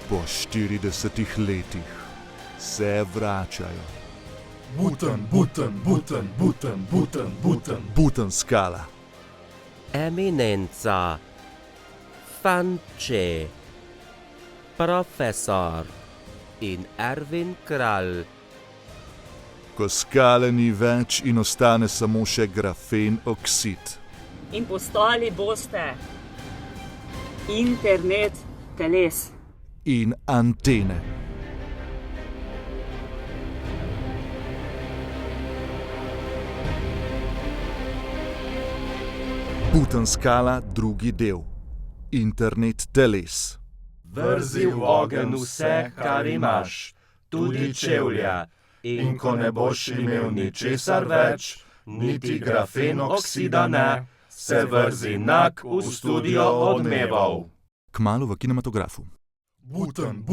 Po 40 letih se vračajo. Butnskala. Eminenca, Fanče, profesor in Ervin kralj. Ko skale ni več in ostane samo še grafen oksid. In postali boste internet teles. In antene. Butnskala, drugi del. Internet teles. Vrzi v ogenj vse, kar imaš, tudi čevlja, in ko ne boš imel ničesar več, niti grafen oksida ne, se vrzi nag v studio Odmevov. Kmalu v kinematografu. Butn.